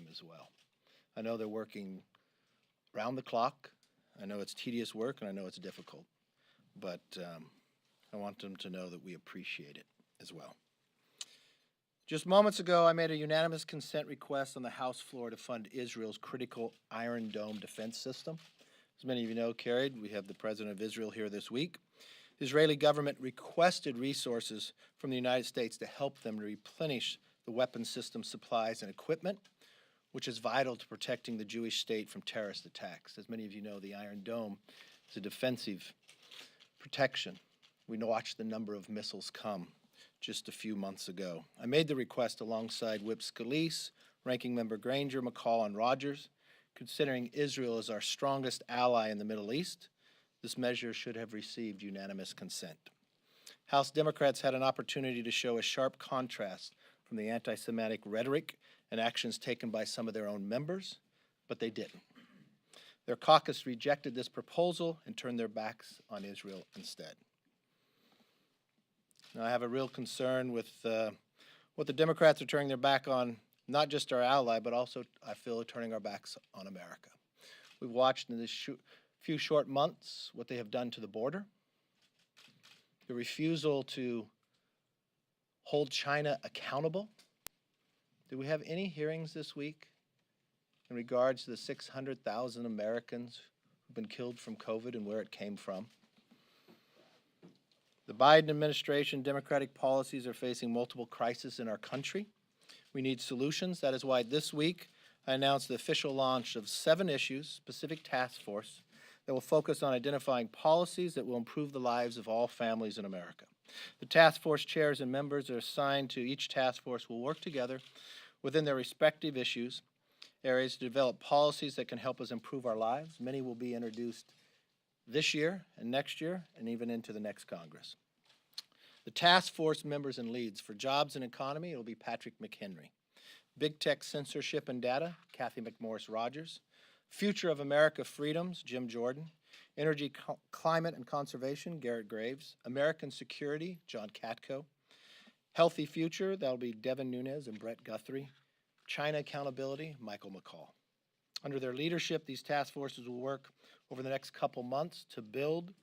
as well. I know they're working round the clock. I know it's tedious work, and I know it's difficult. But I want them to know that we appreciate it as well. Just moments ago, I made a unanimous consent request on the House floor to fund Israel's critical Iron Dome defense system. As many of you know, carried, we have the President of Israel here this week. The Israeli government requested resources from the United States to help them replenish the weapon system supplies and equipment, which is vital to protecting the Jewish state from terrorist attacks. As many of you know, the Iron Dome is a defensive protection. We watched the number of missiles come just a few months ago. I made the request alongside Whip Scalise, Ranking Member Granger, McCall, and Rogers. Considering Israel as our strongest ally in the Middle East, this measure should have received unanimous consent. House Democrats had an opportunity to show a sharp contrast from the anti-Semitic rhetoric and actions taken by some of their own members, but they didn't. Their caucus rejected this proposal and turned their backs on Israel instead. Now, I have a real concern with what the Democrats are turning their back on, not just our ally, but also, I feel, turning our backs on America. We've watched in this few short months what they have done to the border, the refusal to hold China accountable. Did we have any hearings this week in regards to the 600,000 Americans who've been killed from COVID and where it came from? The Biden administration, Democratic policies are facing multiple crises in our country. We need solutions. That is why this week I announced the official launch of 7 issues-specific task force that will focus on identifying policies that will improve the lives of all families in America. The task force chairs and members are assigned to each task force will work together within their respective areas to develop policies that can help us improve our lives. Many will be introduced this year and next year and even into the next Congress. The task force members and leads for jobs and economy, it will be Patrick McHenry. Big tech censorship and data, Kathy McMorris Rogers. Future of America freedoms, Jim Jordan. Energy, climate, and conservation, Garrett Graves. American security, John Katko. Healthy future, that'll be Devin Nunes and Brett Guthrie. China accountability, Michael McCall. Under their leadership, these task forces will work over the next couple months to build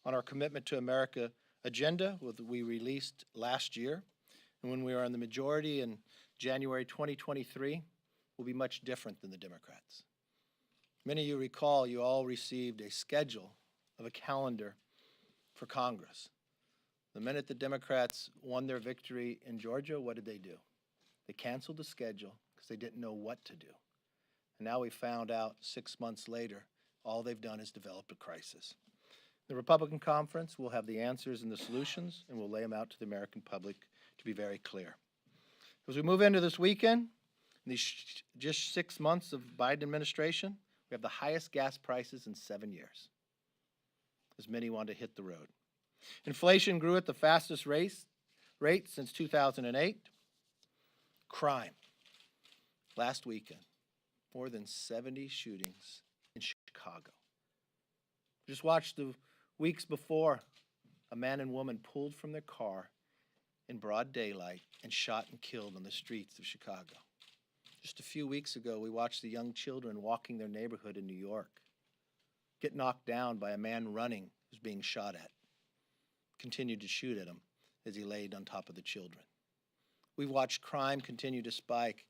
on our commitment to America agenda that we released last year. And when we are in the majority in January 2023, will be much different than the Democrats. Many of you recall you all received a schedule of a calendar for Congress. The minute the Democrats won their victory in Georgia, what did they do? They canceled the schedule because they didn't know what to do. And now we found out 6 months later, all they've done is developed a crisis. The Republican conference will have the answers and the solutions, and we'll lay them out to the American public to be very clear. As we move into this weekend, in these just 6 months of Biden administration, we have the highest gas prices in 7 years, as many want to hit the road. Inflation grew at the fastest rate since 2008. Crime. Last weekend, more than 70 shootings in Chicago. Just watch the weeks before, a man and woman pulled from their car in broad daylight and shot and killed on the streets of Chicago. Just a few weeks ago, we watched the young children walking their neighborhood in New York get knocked down by a man running who's being shot at. Continued to shoot at him as he laid on top of the children. We've watched crime continue to spike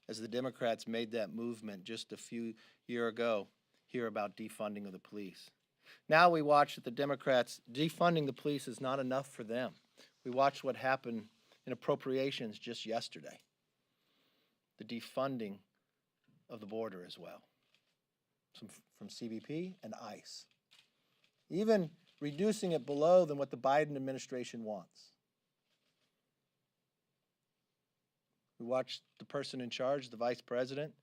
as the Democrats made that movement just a few years ago, hear about defunding of the police. Now we watch that the Democrats defunding the police is not enough for them. We watched what happened in appropriations just yesterday. The defunding of the border as well, from CBP and ICE. Even reducing it below than what the Biden administration wants. We watched the person in charge, the vice president,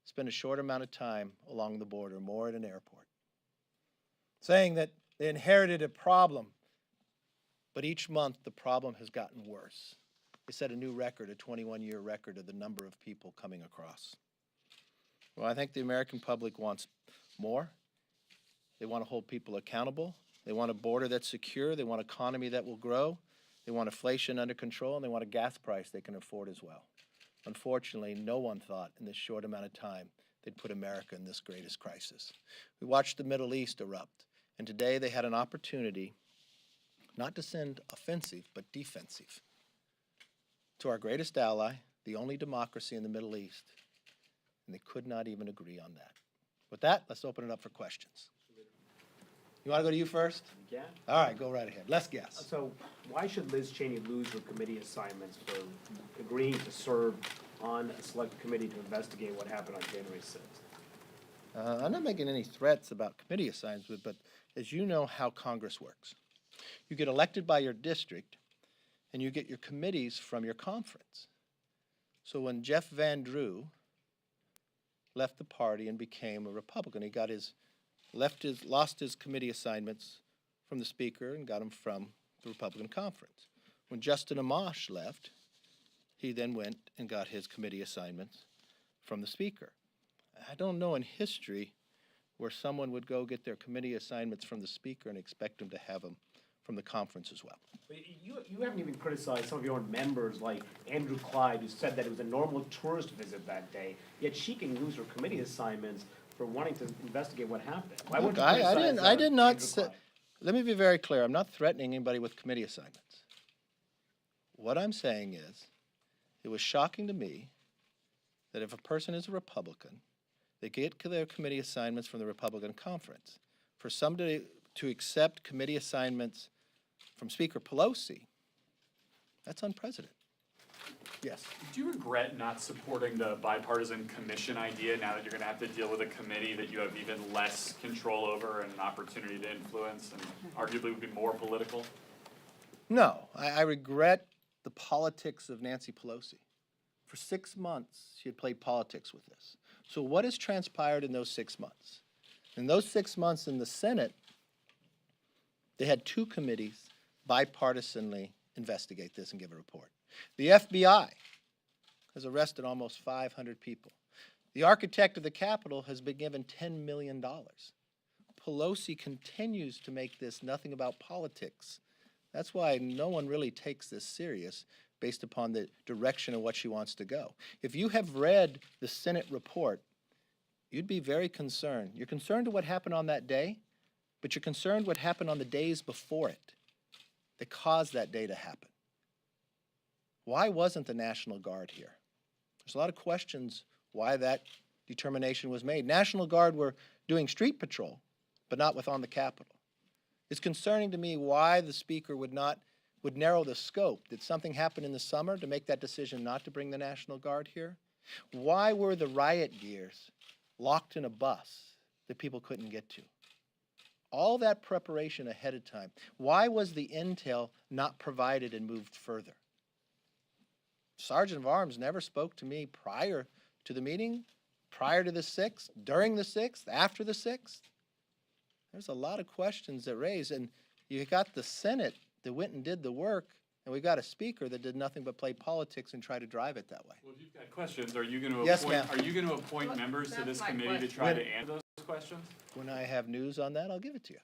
spend a short amount of time along the border, more at an airport, saying that they inherited a problem, but each month the problem has gotten worse. They set a new record, a 21-year record of the number of people coming across. Well, I think the American public wants more. They want to hold people accountable. They want a border that's secure. They want an economy that will grow. They want inflation under control, and they want a gas price they can afford as well. Unfortunately, no one thought in this short amount of time they'd put America in this greatest crisis. We watched the Middle East erupt, and today they had an opportunity not to send offensive, but defensive to our greatest ally, the only democracy in the Middle East, and they could not even agree on that. With that, let's open it up for questions. You want to go to you first? Yeah. All right, go right ahead. Let's guess. So why should Liz Cheney lose her committee assignments for agreeing to serve on a select committee to investigate what happened on January 6th? I'm not making any threats about committee assignments, but as you know how Congress works, you get elected by your district, and you get your committees from your conference. So when Jeff Van Drew left the party and became a Republican, he got lost his committee assignments from the Speaker and got them from the Republican conference. When Justin Amash left, he then went and got his committee assignments from the Speaker. I don't know in history where someone would go get their committee assignments from the Speaker and expect them to have them from the conference as well. But you haven't even criticized some of your own members, like Andrew Clyde, who said that it was a normal tourist visit that day, yet she can lose her committee assignments for wanting to investigate what happened. Why Look, wouldn't you I criticize did not Andrew say, Clyde? let me be very clear, I'm not threatening anybody with committee assignments. What I'm saying is, it was shocking to me that if a person is a Republican, they get their committee assignments from the Republican conference. For somebody to accept committee assignments from Speaker Pelosi, that's unprecedented. Yes. Do you regret not supporting the bipartisan commission idea now that you're going to have to deal with a committee that you have even less control over and an opportunity to influence and arguably would be more political? No, I regret the politics of Nancy Pelosi. For 6 months, she had played politics with this. So what has transpired in those 6 months? In those 6 months in the Senate, they had 2 committees bipartisanly investigate this and give a report. The FBI has arrested almost 500 people. The architect of the Capitol has been given $10 million. Pelosi continues to make this nothing about politics. That's why no one really takes this serious based upon the direction of what she wants to go. If you have read the Senate report, you'd be very concerned. You're concerned to what happened on that day, but you're concerned what happened on the days before it that caused that day to happen. Why wasn't the National Guard here? There's a lot of questions why that determination was made. National Guard were doing street patrol, but not within the Capitol. It's concerning to me why the Speaker would narrow the scope. Did something happen in the summer to make that decision not to bring the National Guard here? Why were the riot gears locked in a bus that people couldn't get to? All that preparation ahead of time. Why was the intel not provided and moved further? Sergeant of Arms never spoke to me prior to the meeting, prior to the 6th, during the 6th, after the 6th. There's a lot of questions that raise, and you got the Senate that went and did the work, and we've got a Speaker that did nothing but play politics and try to drive it that way. Well, if you've got questions, are you going to Yes, appoint, ma'am. are you going to appoint members to this committee to try to answer those questions? When I have news on that, I'll give it to you.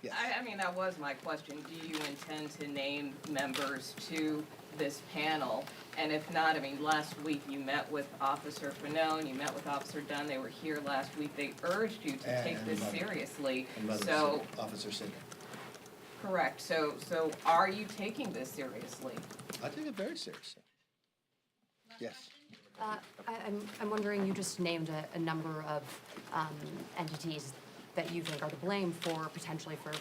Yes. I mean, that was my question. Do you intend to name members to this panel? And if not, I mean, last week you met with Officer Fanone, you met with Officer Dunn. They were here last week. They urged you to take this seriously. So, Officer Singer. correct. So are you taking this seriously? I take it very seriously. Yes. I'm wondering, you just named a number of entities that you think are to blame for potentially for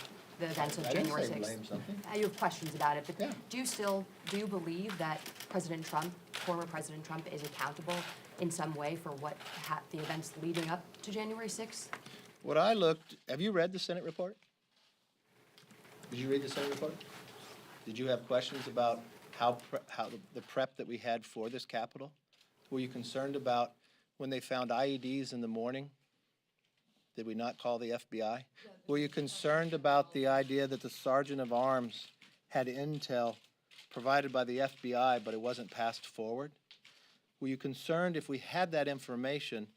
the events of January 6th. I didn't say blame something. You have questions about it, but Yeah. do you believe that President Trump, former President Trump, is accountable in some way for what the events leading up to January 6th? Have you read the Senate report? Did you read the Senate report? Did you have questions about how the prep that we had for this Capitol? Were you concerned about when they found IEDs in the morning? Did we not call the FBI? Were you concerned about the idea that the Sergeant of Arms had intel provided by the FBI, but it wasn't passed forward? Were you concerned if we had that information,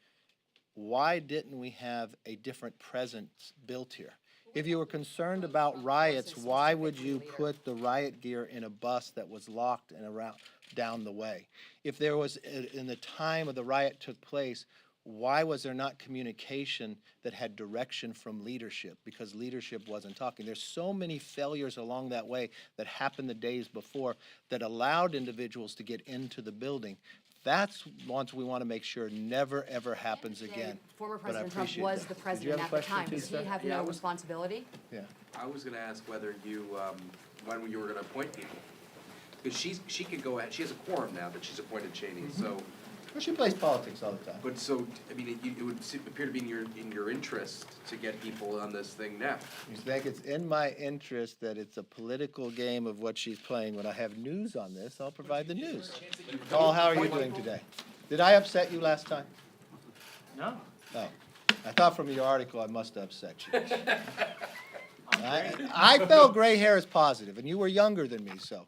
why didn't we have a different presence built here? If you were concerned about riots, why would you put the riot gear in a bus that was locked and around, down the way? If there was, in the time of the riot took place, why was there not communication that had direction from leadership? Because leadership wasn't talking. There's so many failures along that way that happened the days before that allowed individuals to get into the building. That's once we want to make sure never, ever happens again. Former But I President Trump appreciate was that. the Did you president have a at the question time. too, Does he sir? have Yeah, I no was- responsibility? Yeah. I was gonna ask whether you, when you were gonna appoint people. Because she could go ahead, she has a quorum now that she's appointed Cheney, so, Well, she plays politics all the time. but so, I mean, it would appear to be in your interest to get people on this thing now. You think it's in my interest that it's a political game of what she's playing. When I have news on this, I'll provide the news. Paul, how are you doing today? Did I upset you last time? No. Oh, I thought from your article I must have upset you. I felt gray hair is positive, and you were younger than me, so,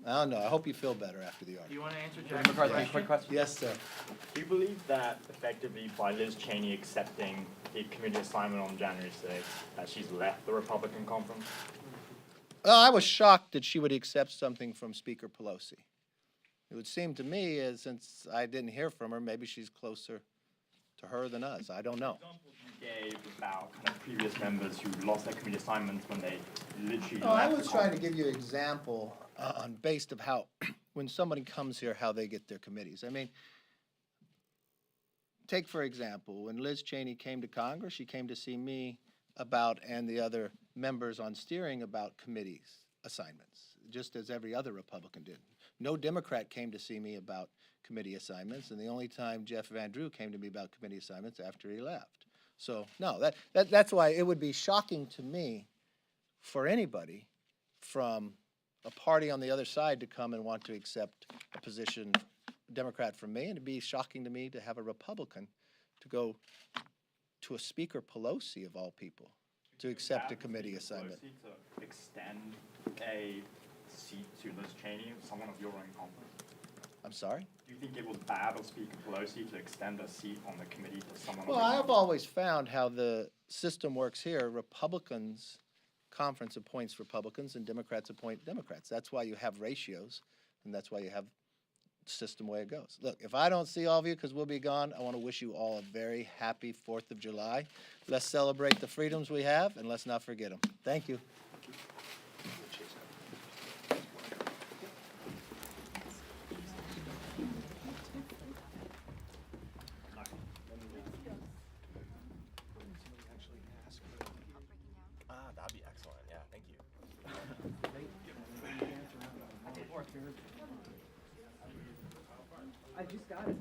I don't know, I hope you feel better after the Do article. you want to answer Jack's McCarthy, quick question. Yes, sir. Do you believe that effectively by Liz Cheney accepting the committee assignment on January 6th, that she's left the Republican conference? Well, I was shocked that she would accept something from Speaker Pelosi. It would seem to me, as since I didn't hear from her, maybe she's closer to her than us, I don't know. Examples you gave about kind of previous members who lost their committee assignments when they literally No, I left was the trying to conference. give you an example on based of how, when somebody comes here, how they get their committees. I mean, take for example, when Liz Cheney came to Congress, she came to see me about, and the other members on steering about committees assignments, just as every other Republican did. No Democrat came to see me about committee assignments, and the only time Jeff Van Drew came to me about committee assignments after he left. So, no, that's why it would be shocking to me for anybody from a party on the other side to come and want to accept a position, Democrat from me, and it'd be shocking to me to have a Republican to go to a Speaker Pelosi of all people to accept a committee assignment. Pelosi to extend a seat to Liz Cheney, someone of your own conference? I'm sorry? Do you think it was bad of Speaker Pelosi to extend a seat on the committee to someone? Well, I've always found how the system works here. Republicans, conference appoints Republicans and Democrats appoint Democrats. That's why you have ratios, and that's why you have the system way it goes. Look, if I don't see all of you because we'll be gone, I want to wish you all a very happy 4th of July. Let's celebrate the freedoms we have, and let's not forget them. Thank you. That'd be excellent. Yeah, thank you. I just got it.